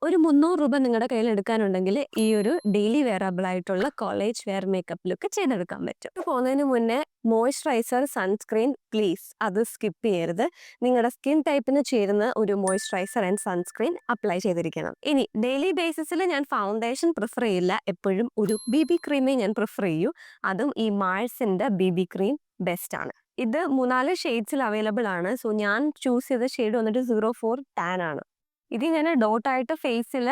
ഒരു 300 രൂപ നിങ്ങളുടെ കയ്യിൽ എടുക്കാനുണ്ടെങ്കിൽ ഈ ഒരു ഡെയിലി വെയറബിൾ ആയിട്ടുള്ള കോളേജ് വെയർ മേക്കപ്പ് ലുക്ക് ചെയ്തെടുക്കാൻ പറ്റും. പോകുന്നതിന് മുന്നേ മോയ്സ്ചറൈസർ, സൺസ്ക്രീൻ പ്ലീസ് അത് സ്കിപ്പ് ചെയ്യരുത്. നിങ്ങളുടെ സ്കിൻ ടൈപ്പിന് ചേരുന്ന ഒരു മോയ്സ്ചറൈസർ ആൻഡ് സൺസ്ക്രീൻ അപ്ലൈ ചെയ്തിരിക്കണം. ഇനി ഡെയിലി ബേസിസിൽ ഞാൻ ഫൗണ്ടേഷൻ പ്രിഫർ ചെയ്യില്ല. എപ്പോഴും ഒരു BB ക്രീമേ ഞാൻ പ്രിഫർ ചെയ്യൂ. അതും ഈ മാൾസിന്റെ BB ക്രീം ബെസ്റ്റ് ആണ്. ഇത് 3-4 ഷെയ്ഡ്സിൽ അവൈലബിൾ ആണ്. സോ ഞാൻ ചൂസ് ചെയ്ത ഷെയ്ഡ് വന്നിട്ട് 04 ടാൻ ആണ്. ഇതിങ്ങനെ ഡോട്ടായിട്ട് ഫേസിൽ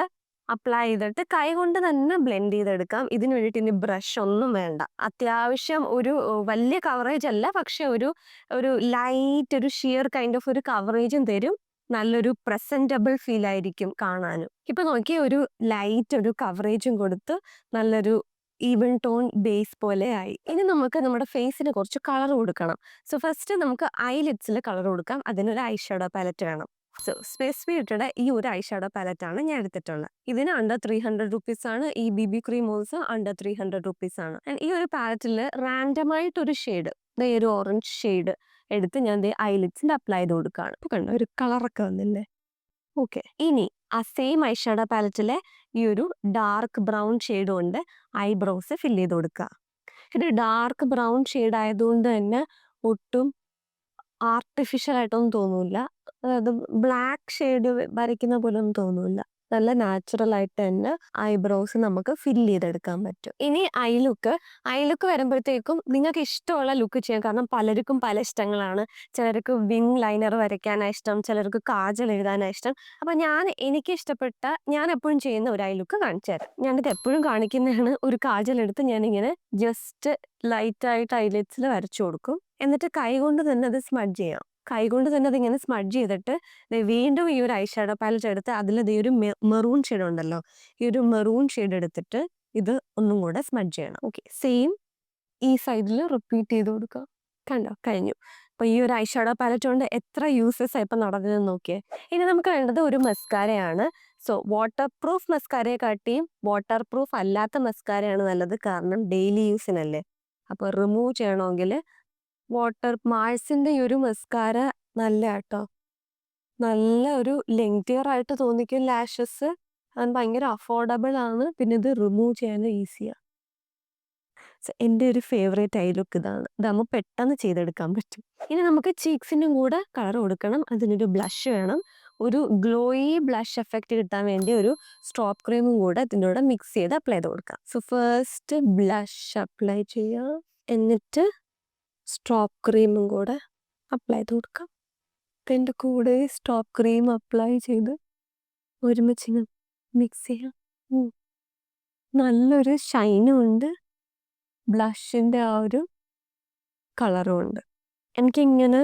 അപ്ലൈ ചെയ്തിട്ട് കൈ കൊണ്ട് തന്നെ ബ്ലെൻഡ് ചെയ്തെടുക്കാം. ഇതിന് വേണ്ടിയിട്ട് ഇനി ബ്രഷ് ഒന്നും വേണ്ട. അത്യാവശ്യം ഒരു വലിയ കവറേജ് അല്ല, പക്ഷെ ഒരു ലൈറ്റ് ഒരു ഷിയർ കൈൻഡ് ഓഫ് ഒരു കവറേജും തരും. നല്ലൊരു പ്രസന്റബിൾ ഫീൽ ആയിരിക്കും കാണാനും. ഇപ്പൊ നോക്കിയ ഒരു ലൈറ്റ് ഒരു കവറേജും കൊടുത്ത് നല്ലൊരു ഈവൻ ടോൺ ബേസ് പോലെ ആയി. ഇനി നമുക്ക് നമ്മുടെ ഫേസിന് കുറച്ച് കളർ കൊടുക്കണം. സോ ഫസ്റ്റ് നമുക്ക് ഐലിഡ്സിൽ കളർ കൊടുക്കാം. അതിനൊരു ഐ ഷാഡോ പാലറ്റ് വേണം. സോ സ്പേസ് ബ്യൂട്ടിയുടെ ഈ ഒരു ഐ ഷാഡോ പാലറ്റ് ആണ് ഞാൻ എടുത്തിട്ടുള്ളത്. ഇതിന് അണ്ടർ 300 റുപ്പീസ് ആണ്. ഈ BB cream also under 300 rupees ആണ്. ആൻഡ് ഈ ഒരു പാലറ്റിൽ റാൻഡമായിട്ട് ഒരു ഷെയ്ഡ്, ഒരു ഓറഞ്ച് ഷെയ്ഡ് എടുത്ത് ഞാൻ ഐലിഡ്സിന്റെ അപ്ലൈ ചെയ്ത് കൊടുക്കുകയാണ്. ഇപ്പൊ കണ്ടോ ഒരു കളറൊക്കെ വന്നില്ലേ? ഓക്കെ. ഇനി ആ സെയിം ഐ ഷാഡോ പാലറ്റിലെ ഈ ഒരു ഡാർക്ക് ബ്രൗൺ ഷെയ്ഡ് കൊണ്ട് ഐബ്രോസ് ഫില്ല് ചെയ്ത് കൊടുക്കുക. ഇത് ഡാർക്ക് ബ്രൗൺ ഷെയ്ഡ് ആയതുകൊണ്ട് തന്നെ ഒട്ടും ആർട്ടിഫിഷ്യൽ ആയിട്ടൊന്നും തോന്നൂല. അതായത് ബ്ലാക്ക് ഷെയ്ഡ് വരയ്ക്കുന്ന പോലെ ഒന്നും തോന്നൂല. നല്ല നാച്ചുറൽ ആയിട്ട് തന്നെ ഐബ്രോസ് നമുക്ക് ഫില്ല് ചെയ്തെടുക്കാൻ പറ്റും. ഇനി ഐ ലുക്ക് വരുമ്പോഴത്തേക്കും നിങ്ങൾക്ക് ഇഷ്ടമുള്ള ലുക്ക് ചെയ്യാം. കാരണം പലർക്കും പല ഇഷ്ടങ്ങളാണ്. ചിലർക്ക് വിങ് ലൈനർ വരയ്ക്കാനാണ് ഇഷ്ടം, ചിലർക്ക് കാജൽ എഴുതാനാണ് ഇഷ്ടം. അപ്പൊ എനിക്ക് ഇഷ്ടപ്പെട്ട ഞാൻ എപ്പോഴും ചെയ്യുന്ന ഒരു ഐ ലുക്ക് കാണിച്ചു തരാം. ഞാനിത് എപ്പോഴും കാണിക്കുന്നതാണ്. ഒരു കാജൽ എടുത്ത് ഞാനിങ്ങനെ ജസ്റ്റ് ലൈറ്റ് ആയിട്ട് ഐലിഡ്സിൽ വരച്ചു കൊടുക്കും. എന്നിട്ട് കൈ കൊണ്ട് തന്നെ അത് സ്മഡ്ജ് ചെയ്യാം. കൈ കൊണ്ട് തന്നെ അതിങ്ങനെ സ്മഡ്ജ് ചെയ്തിട്ട് വീണ്ടും ഈ ഒരു ഐ ഷാഡോ പാലറ്റ് എടുത്ത് അതിൽ ഈ ഒരു മെറൂൺ ഷെയ്ഡ് ഉണ്ടല്ലോ, ഈ ഒരു മെറൂൺ ഷെയ്ഡ് എടുത്തിട്ട് ഇത് ഒന്നും കൂടെ സ്മഡ്ജ് ചെയ്യണം. ഓക്കെ, സെയിം ഈ സൈഡിൽ റിപ്പീറ്റ് ചെയ്ത് കൊടുക്കുക. കണ്ടോ, കഴിഞ്ഞു. അപ്പൊ ഈ ഒരു ഐ ഷാഡോ പാലറ്റ് കൊണ്ട് എത്ര യൂസസ് ഇപ്പൊ നടന്നതെന്ന് നോക്കിയേ. ഇനി നമുക്ക് വേണ്ടത് ഒരു മസ്കാരയാണ്. സോ വാട്ടർ പ്രൂഫ് മസ്കാരയെ കാട്ടിയും വാട്ടർ പ്രൂഫ് അല്ലാത്ത മസ്കാരയാണ് നല്ലത്. കാരണം ഡെയിലി യൂസിനല്ലേ. അപ്പൊ റിമൂവ് ചെയ്യണമെങ്കിൽ മാൾസിന്റെ ഈ ഒരു മസ്കാര നല്ല കേട്ടോ. നല്ല ഒരു ലെങ്തിയർ ആയിട്ട് തോന്നിക്കും ലാഷസ്. അത് ഭയങ്കര അഫോർഡബിൾ ആണ്. പിന്നെ ഇത് റിമൂവ് ചെയ്യാൻ ഈസിയാണ്. എൻ്റെ ഒരു ഫേവറേറ്റ് ഐ ലുക്ക് ഇതാണ്. ഇതാകുമ്പോൾ പെട്ടെന്ന് ചെയ്തെടുക്കാൻ പറ്റും. ഇനി നമുക്ക് ചീക്സിനും കൂടെ കളർ കൊടുക്കണം. അതിനൊരു ബ്ലഷ് വേണം. ഒരു ഗ്ലോയി ബ്ലഷ് എഫക്റ്റ് കിട്ടാൻ വേണ്ടി ഒരു സ്ട്രോപ്പ് ക്രീമും കൂടെ ഇതിൻ്റെ കൂടെ മിക്സ് ചെയ്ത് അപ്ലൈ ചെയ്ത് കൊടുക്കാം. സോ ഫസ്റ്റ് ബ്ലഷ് അപ്ലൈ ചെയ്യാം. എന്നിട്ട് സ്ട്രോപ്പ് ക്രീമും കൂടെ അപ്ലൈ ചെയ്ത് കൊടുക്കാം. ഇതിൻ്റെ കൂടെ സ്ട്രോപ്പ് ക്രീം അപ്ലൈ ചെയ്ത് ഒരുമിച്ച് മിക്സ് ചെയ്യാം. നല്ലൊരു ഷൈനും ഉണ്ട്, ബ്ലഷിൻ്റെ ആ ഒരു കളറും ഉണ്ട്. എനിക്കിങ്ങനെ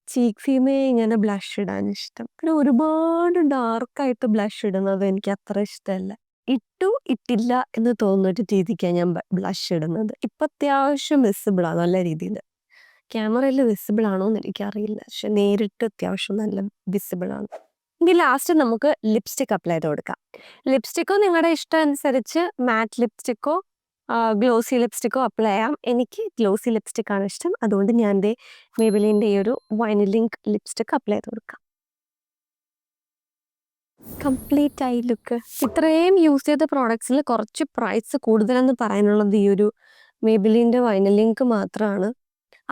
ചീക്സിമേ ഇങ്ങനെ ബ്ലഷ് ഇടാൻ ഇഷ്ടം. പിന്നെ ഒരുപാട് ഡാർക്കായിട്ട് ബ്ലഷ് ഇടുന്നത് എനിക്ക് അത്ര ഇഷ്ടമല്ല. ഇട്ടില്ല എന്ന് തോന്നുന്നൊരു രീതിക്കാണ് ഞാൻ ബ്ലഷ് ഇടുന്നത്. ഇപ്പം അത്യാവശ്യം വിസിബിളാണ് നല്ല രീതിയിൽ. ക്യാമറയിൽ വിസിബിൾ ആണോ എന്ന് എനിക്കറിയില്ല, പക്ഷെ നേരിട്ട് അത്യാവശ്യം നല്ല വിസിബിൾ ആണ്. ഇനി ലാസ്റ്റ് നമുക്ക് ലിപ്സ്റ്റിക് അപ്ലൈ ചെയ്ത് കൊടുക്കാം. ലിപ്സ്റ്റിക്കോ നിങ്ങളുടെ ഇഷ്ടം അനുസരിച്ച് മാറ്റ് ലിപ്സ്റ്റിക്കോ ഗ്ലോസി ലിപ്സ്റ്റിക്കോ അപ്ലൈ ചെയ്യാം. എനിക്ക് ഗ്ലോസി ലിപ്സ്റ്റിക് ആണ് ഇഷ്ടം. അതുകൊണ്ട് ഞാൻ മേബിലിൻ്റെ ഈ ഒരു വൈനിലിങ്ക് ലിപ്സ്റ്റിക് അപ്ലൈ ചെയ്ത് കൊടുക്കാം. Complete I look. ഇത്രയും യൂസ് ചെയ്ത പ്രോഡക്ട്സിൽ കുറച്ച് പ്രൈസ് കൂടുതലെന്ന് പറയാനുള്ളത് ഈ ഒരു മേബിലിൻ്റെ വൈനിലിങ്ക് മാത്രമാണ്.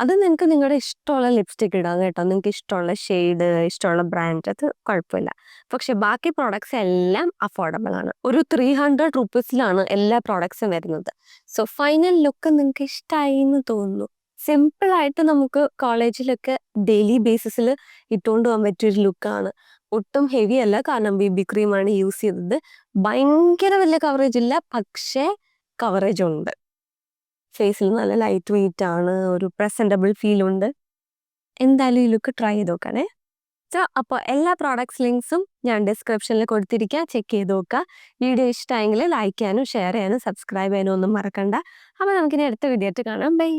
അത് നിങ്ങൾക്ക് നിങ്ങളുടെ ഇഷ്ടമുള്ള ലിപ്സ്റ്റിക് ഇടാം കേട്ടോ. നിങ്ങൾക്ക് ഇഷ്ടമുള്ള ഷെയ്ഡ്, ഇഷ്ടമുള്ള ബ്രാൻഡ്, അത് കുഴപ്പമില്ല. പക്ഷെ ബാക്കി പ്രോഡക്ട്സ് എല്ലാം അഫോർഡബിൾ ആണ്. ഒരു 300 റുപ്പീസിലാണ് എല്ലാ പ്രോഡക്ട്സും വരുന്നത്. സോ ഫൈനൽ ലുക്ക് നിങ്ങൾക്ക് ഇഷ്ടമായി എന്ന് തോന്നുന്നു. സിമ്പിളായിട്ട് നമുക്ക് കോളേജിലൊക്കെ ഡെയിലി ബേസിസിൽ ഇട്ടുകൊണ്ട് പോകാൻ പറ്റിയൊരു ലുക്കാണ്. ഒട്ടും ഹെവി അല്ല, കാരണം BB ക്രീമാണ് യൂസ് ചെയ്തത്. ഭയങ്കര വലിയ കവറേജ് ഇല്ല, പക്ഷേ കവറേജ് ഉണ്ട്. ഫേസിൽ നല്ല ലൈറ്റ് വെയിറ്റ് ആണ്, ഒരു പ്രസന്റബിൾ ഫീൽ ഉണ്ട്. എന്തായാലും ഈ ലുക്ക് ട്രൈ ചെയ്ത് നോക്കണേ. അപ്പോൾ എല്ലാ പ്രോഡക്ട്സ് ലിങ്ക്സും ഞാൻ ഡിസ്ക്രിപ്ഷനിൽ കൊടുത്തിരിക്കുക, ചെക്ക് ചെയ്ത് നോക്കുക. വീഡിയോ ഇഷ്ടമായെങ്കിൽ ലൈക്ക് ചെയ്യാനും ഷെയർ ചെയ്യാനും സബ്സ്ക്രൈബ് ചെയ്യാനും ഒന്നും മറക്കണ്ട. അപ്പോൾ നമുക്കിനി അടുത്ത വീഡിയോ ആയിട്ട് കാണാം. ബൈ.